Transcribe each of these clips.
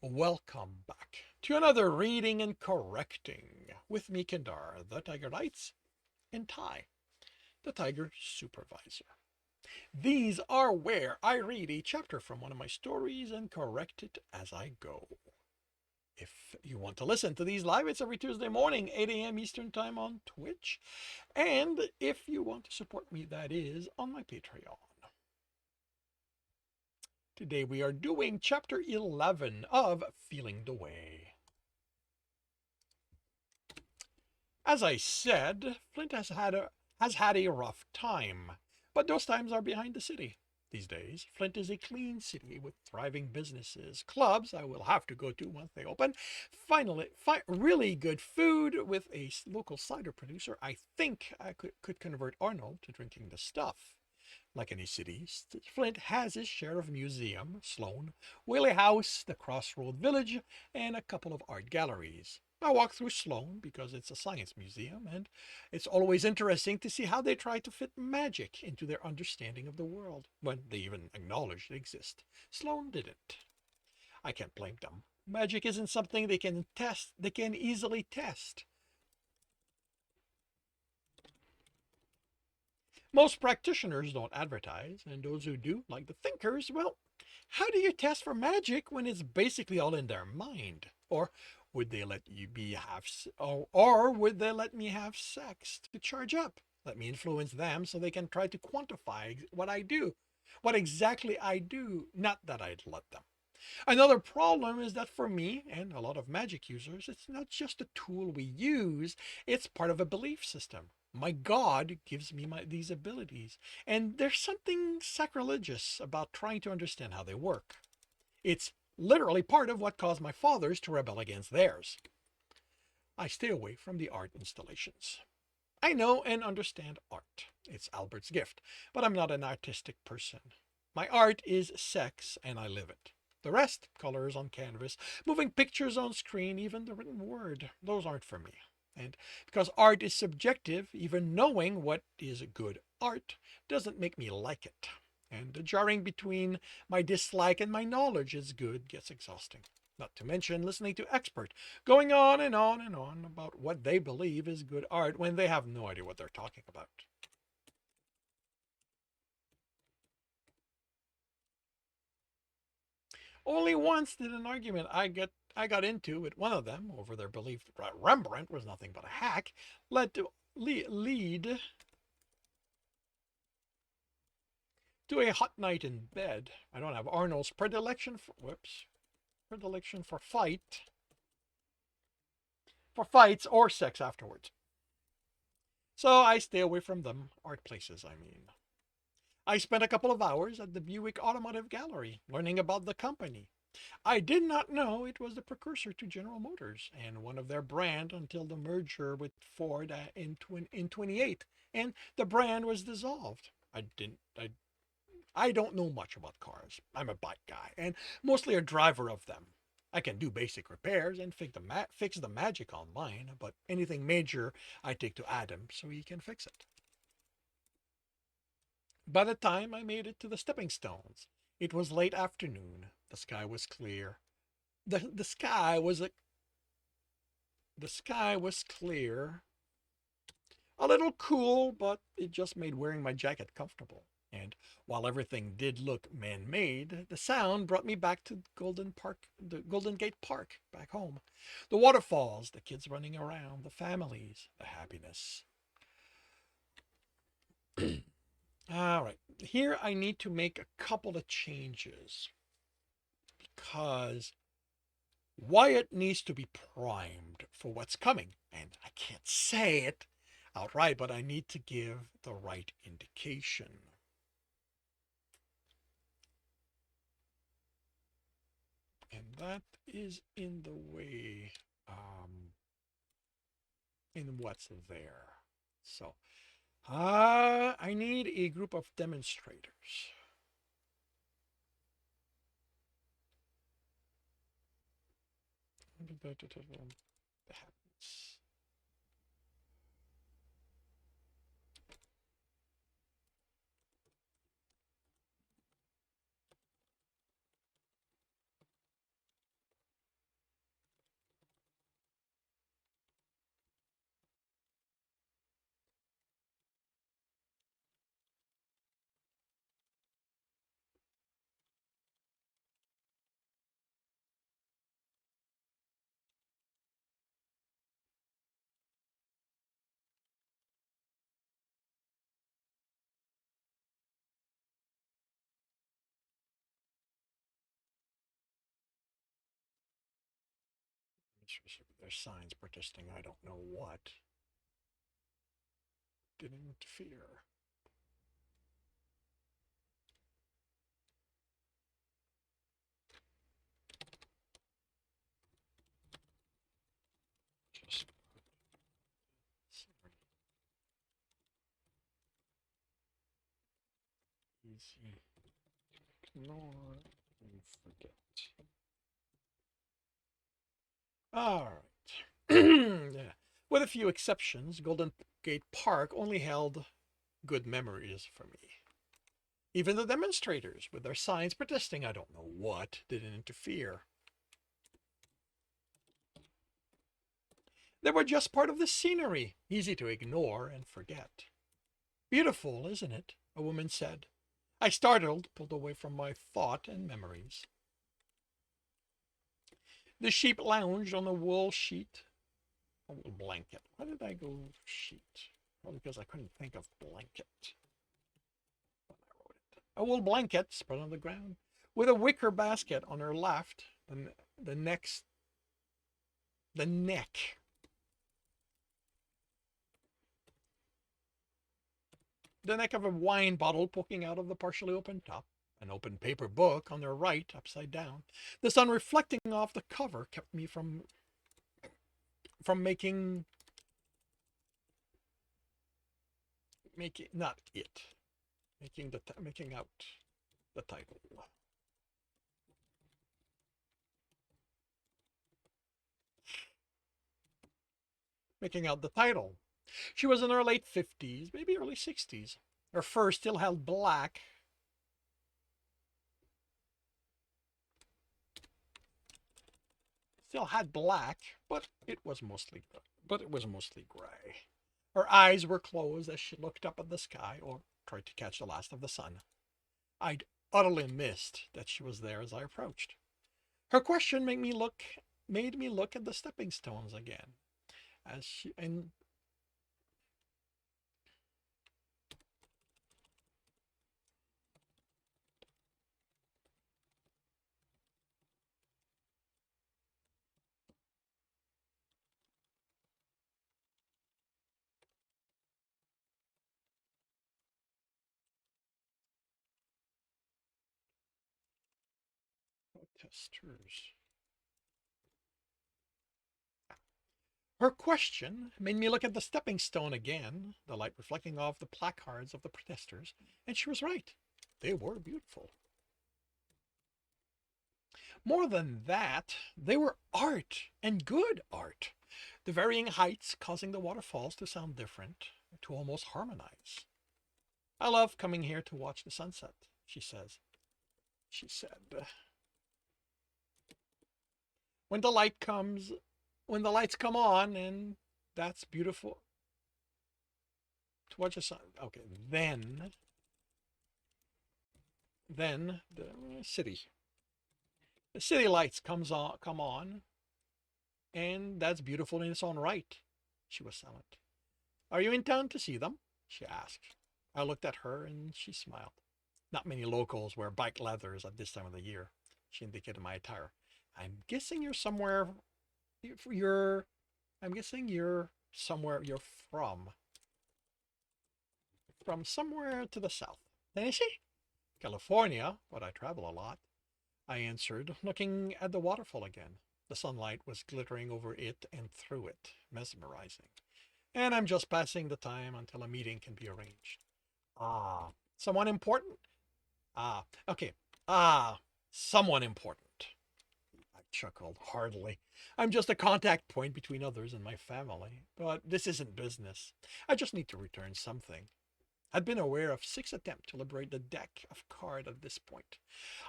Welcome back to another reading and correcting with me, Kendar, the Tiger Knights, and Ty, the Tiger Supervisor. These are where I read a chapter from one of my stories and correct it as I go. If you want to listen to these live, it's every Tuesday morning, 8 a.m. Eastern Time on Twitch. And if you want to support me, that is on my Patreon. Today we are doing chapter 11 of Feeling the Way. As I said, Flint has had a rough time, but those times are behind the city. These days, Flint is a clean city with thriving businesses, clubs I will have to go to once they open, finally, really good food with a local cider producer. I think I could convert Arnold to drinking the stuff. Like any city, Flint has its share of museum, Sloan, Whaley House, the Crossroad Village, and a couple of art galleries. I walk through Sloan because it's a science museum, and it's always interesting to see how they try to fit magic into their understanding of the world, when they even acknowledge it exists. Sloan didn't. I can't blame them. Magic isn't something they can easily test. Most practitioners don't advertise, and those who do, like the thinkers, well, how do you test for magic when it's basically all in their mind? Or would they let you or would they let me have sex to charge up? Let me influence them so they can try to quantify what exactly I do, not that I'd let them. Another problem is that for me and a lot of magic users, it's not just a tool we use, it's part of a belief system. My God gives me these abilities, and there's something sacrilegious about trying to understand how they work. It's literally part of what caused my fathers to rebel against theirs. I stay away from the art installations. I know and understand art. It's Albert's gift, but I'm not an artistic person. My art is sex and I live it. The rest, colors on canvas, moving pictures on screen, even the written word, those aren't for me. And because art is subjective, even knowing what is good art doesn't make me like it. And the jarring between my dislike and my knowledge is good gets exhausting. Not to mention listening to expert going on and on and on about what they believe is good art when they have no idea what they're talking about. Only once did an argument I got into with one of them over their belief that Rembrandt was nothing but a hack lead to a hot night in bed. I don't have Arnold's predilection for fights or sex afterwards. So I stay away from them, art places I mean. I spent a couple of hours at the Buick Automotive Gallery learning about the company. I did not know it was the precursor to General Motors and one of their brand until the merger with Ford in 28 and the brand was dissolved. I don't know much about cars. I'm a bike guy and mostly a driver of them. I can do basic repairs and fix the magic on mine, but anything major I take to Adam so he can fix it. By the time I made it to the stepping stones, it was late afternoon. The sky was clear. The sky was clear, a little cool, but it just made wearing my jacket comfortable. And while everything did look man-made, the sound brought me back to the Golden Gate Park, back home. The waterfalls, the kids running around, the families, the happiness. All right, here I need to make a couple of changes because Wyatt needs to be primed for what's coming. And I can't say it outright, but I need to give the right indication. And that is in the way, in what's there. So, I need a group of demonstrators. That happens. There's signs protesting I don't know what. Didn't interfere. Just easy. Ignore and forget. All right. Yeah. With a few exceptions, Golden Gate Park only held good memories for me. Even the demonstrators, with their signs protesting I don't know what, didn't interfere. They were just part of the scenery, easy to ignore and forget. Beautiful, isn't it? A woman said. I startled, pulled away from my thought and memories. The sheep lounged on a wool sheet. A wool blanket. Why did I go sheet? Probably because I couldn't think of blanket when I wrote it. A wool blanket spread on the ground, with a wicker basket on her left. The next, the neck. The neck of a wine bottle poking out of the partially open top. An open paper book on her right, upside down. The sun reflecting off the cover kept me from making not it making out the title. Making out the title. She was in her late 50s, maybe early 60s. Her fur still held black. Still had black, but it was mostly gray. Her eyes were closed as she looked up at the sky or tried to catch the last of the sun. I'd utterly missed that she was there as I approached. Her question made me look at the stepping stones again. As she and protesters. Her question made me look at the stepping stone again, the light reflecting off the placards of the protesters, and she was right. They were beautiful. More than that, they were art, and good art. The varying heights causing the waterfalls to sound different, to almost harmonize. I love coming here to watch the sunset, she says. She said, when the light comes, when the lights come on, and that's beautiful. To watch the sun. Okay, then the city. The city lights come on, and that's beautiful in its own right. She was silent. Are you in town to see them? She asked. I looked at her and she smiled. Not many locals wear bike leathers at this time of the year. She indicated my attire. I'm guessing you're somewhere. You're. I'm guessing you're somewhere. You're from. From somewhere to the south. Tennessee? California, but I travel a lot. I answered, looking at the waterfall again. The sunlight was glittering over it and through it, mesmerizing. And I'm just passing the time until a meeting can be arranged. Ah, someone important? Ah, okay. Ah, someone important. I chuckled heartily. I'm just a contact point between others and my family. But this isn't business. I just need to return something. I'd been aware of 6 attempts to liberate the deck of cards at this point.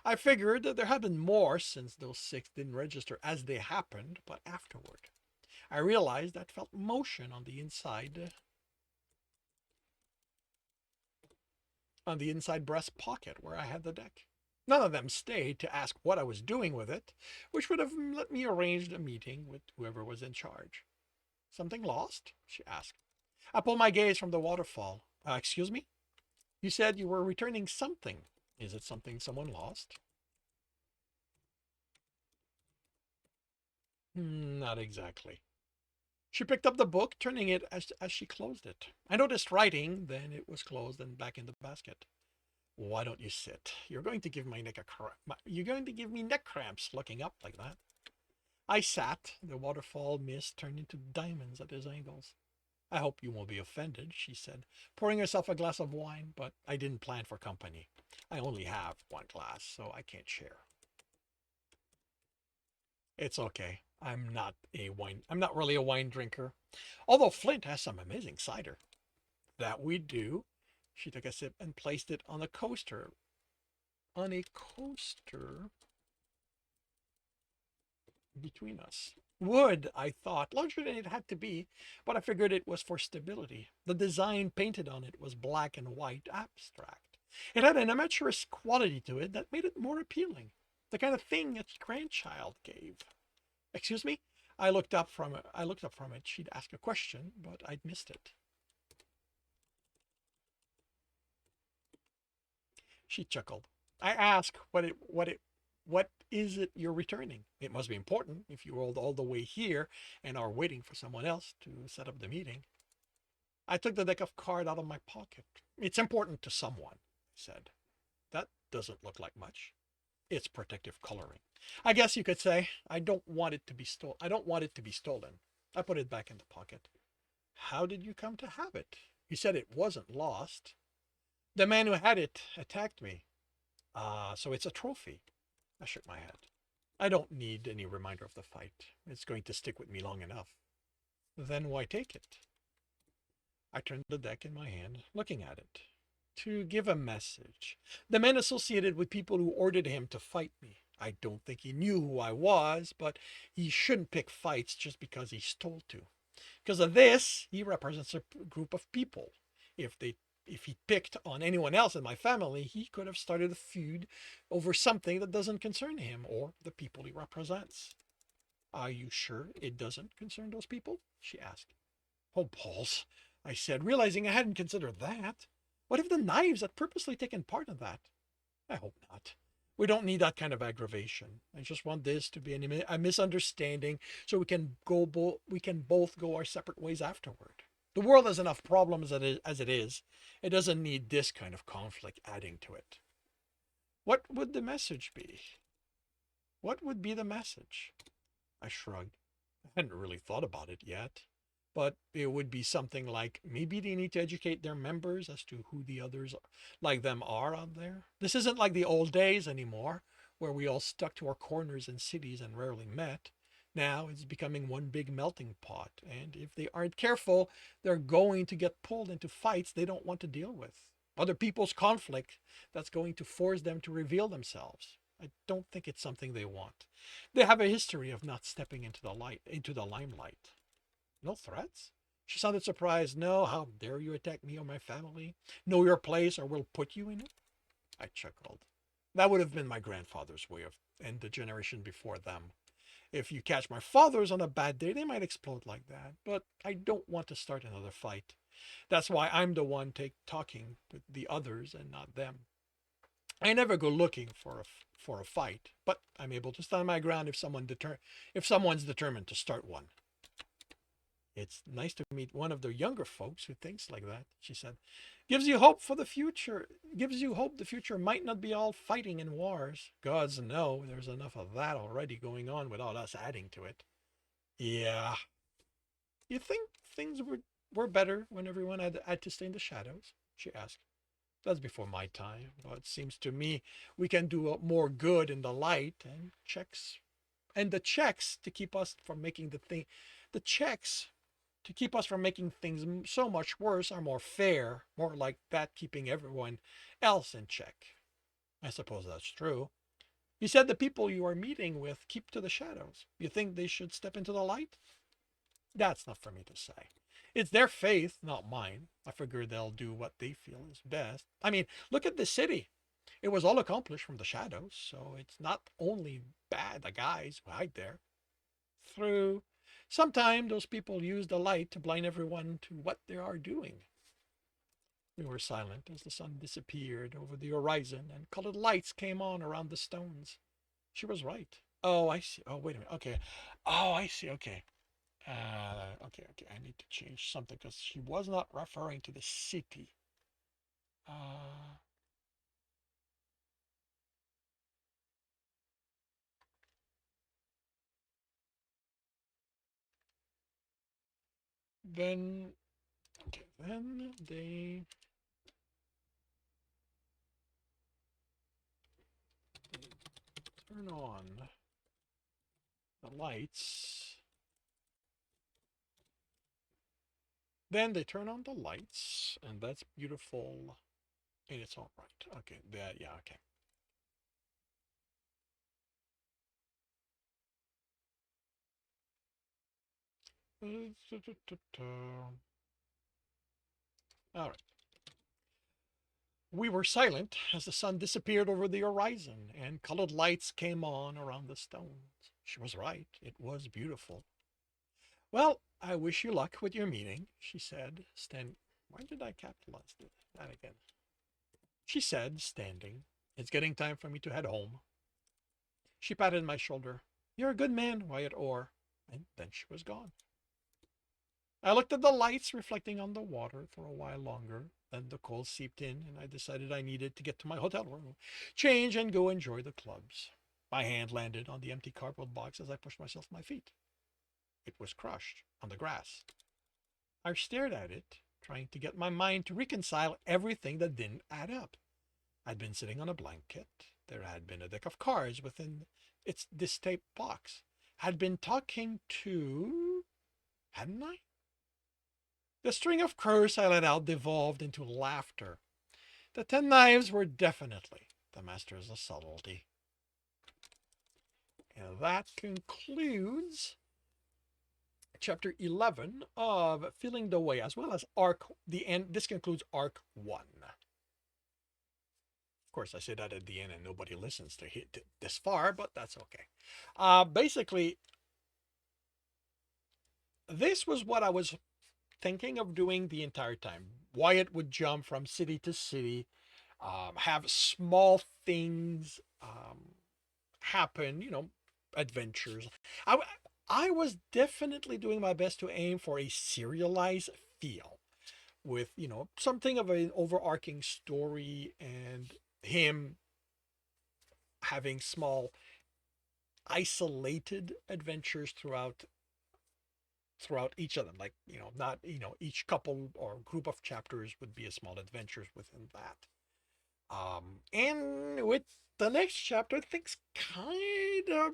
I figured that there had been more since those 6 didn't register as they happened, but afterward. I realized I felt motion on the inside breast pocket where I had the deck. None of them stayed to ask what I was doing with it, which would have let me arrange a meeting with whoever was in charge. Something lost? She asked. I pulled my gaze from the waterfall. Excuse me? You said you were returning something. Is it something someone lost? Not exactly. She picked up the book, turning it as she closed it. I noticed writing, then it was closed and back in the basket. Why don't you sit? You're going to give my neck a You're going to give me neck cramps looking up like that. I sat. The waterfall mist turned into diamonds at his ankles. I hope you won't be offended, she said, pouring herself a glass of wine, but I didn't plan for company. I only have one glass, so I can't share. It's okay. I'm not really a wine drinker. Although Flint has some amazing cider. That we do. She took a sip and placed it on a coaster. On a coaster between us. Wood, I thought, larger than it had to be, but I figured it was for stability. The design painted on it was black and white, abstract. It had an amateurish quality to it that made it more appealing. The kind of thing a grandchild gave. Excuse me? I looked up from it. She'd ask a question, but I'd missed it. She chuckled. I ask what is it you're returning? It must be important if you rolled all the way here and are waiting for someone else to set up the meeting. I took the deck of cards out of my pocket. It's important to someone, I said. That doesn't look like much. It's protective coloring. I guess you could say I don't want it to be stolen. I don't want it to be stolen. I put it back in the pocket. How did you come to have it? You said it wasn't lost. The man who had it attacked me. So it's a trophy. I shook my head. I don't need any reminder of the fight. It's going to stick with me long enough. Then why take it? I turned the deck in my hand, looking at it. To give a message. The man associated with people who ordered him to fight me. I don't think he knew who I was, but he shouldn't pick fights just because he's told to. Because of this, he represents a group of people. If they if he picked on anyone else in my family, he could have started a feud over something that doesn't concern him or the people he represents. Are you sure it doesn't concern those people? She asked. Oh, balls, I said, realizing I hadn't considered that. What if the knives had purposely taken part in that? I hope not. We don't need that kind of aggravation. I just want this to be a misunderstanding so we can both go our separate ways afterward. The world has enough problems as it is. It doesn't need this kind of conflict adding to it. What would the message be? What would be the message? I shrugged. I hadn't really thought about it yet. But it would be something like maybe they need to educate their members as to who the others like them are out there. This isn't like the old days anymore, where we all stuck to our corners in cities and rarely met. Now it's becoming one big melting pot, and if they aren't careful, they're going to get pulled into fights they don't want to deal with. Other people's conflict that's going to force them to reveal themselves. I don't think it's something they want. They have a history of not stepping into the limelight. No threats? She sounded surprised. No, how dare you attack me or my family? Know your place or we'll put you in it? I chuckled. That would have been my grandfather's way of, and the generation before them. If you catch my fathers on a bad day, they might explode like that. But I don't want to start another fight. That's why I'm the one talking with the others and not them. I never go looking for a fight, but I'm able to stand my ground if someone's determined to start one. It's nice to meet one of the younger folks who thinks like that, she said. Gives you hope for the future. Gives you hope the future might not be all fighting and wars. Gods know there's enough of that already going on without us adding to it. Yeah. You think were better when everyone had to stay in the shadows? She asked. That's before my time. But it seems to me we can do more good in the light and the checks to keep us from making the checks to keep us from making things so much worse are more fair, more like that keeping everyone else in check. I suppose that's true. You said the people you are meeting with keep to the shadows. You think they should step into the light? That's not for me to say. It's their faith, not mine. I figure they'll do what they feel is best. I mean, look at the city. It was all accomplished from the shadows, so it's not only bad the guys who hide there. Through Sometimes those people use the light to blind everyone to what they are doing. We were silent as the sun disappeared over the horizon and colored lights came on around the stones. She was right. Oh, I see. Oh, wait a minute. Okay. Oh, I see. Okay. Okay. I need to change something because she was not referring to the city. Uh, then, okay, then they turn on the lights. Then they turn on the lights, and that's beautiful in its own right. Okay, that, yeah, okay. All right. We were silent as the sun disappeared over the horizon and colored lights came on around the stones. She was right. It was beautiful. Well, I wish you luck with your meeting, she said, standing. Why did I capitalize that again? She said, standing. It's getting time for me to head home. She patted my shoulder. You're a good man, Wyatt Orr. And then she was gone. I looked at the lights reflecting on the water for a while longer. Then the cold seeped in, and I decided I needed to get to my hotel room, change, and go enjoy the clubs. My hand landed on the empty cardboard box as I pushed myself to my feet. It was crushed on the grass. I stared at it, trying to get my mind to reconcile everything that didn't add up. I'd been sitting on a blanket. There had been a deck of cards within this taped box. Had been talking to, hadn't I? The string of curse I let out devolved into laughter. The 10 knives were definitely the masters of subtlety. And that concludes chapter 11 of Feeling the Way, as well as arc the end. This concludes arc 1. Of course, I say that at the end and nobody listens to hit this far, but that's okay. Basically, this was what I was thinking of doing the entire time. Wyatt would jump from city to city, have small things happen, adventures. I, I was definitely doing my best to aim for a serialized feel with, something of an overarching story and him having small isolated adventures throughout each of them, like, not, each couple or group of chapters would be a small adventures within that. And with the next chapter, things kind of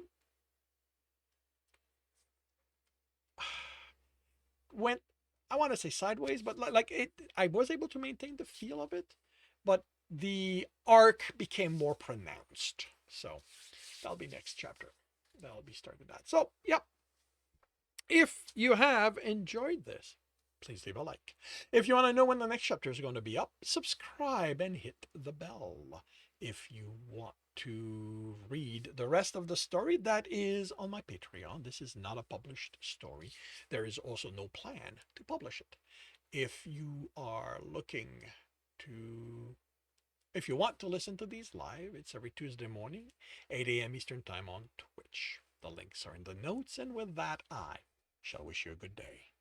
went, I want to say sideways, but like it, I was able to maintain the feel of it, but the arc became more pronounced. So that'll be next chapter. That'll be starting that. So, yep. If you have enjoyed this, please leave a like. If you want to know when the next chapter is going to be up, subscribe and hit the bell. If you want to read the rest of the story, that is on my Patreon. This is not a published story. There is also no plan to publish it. If you are looking to if you want to listen to these live, it's every Tuesday morning, 8 a.m. Eastern Time on Twitch. The links are in the notes, and with that, I shall wish you a good day.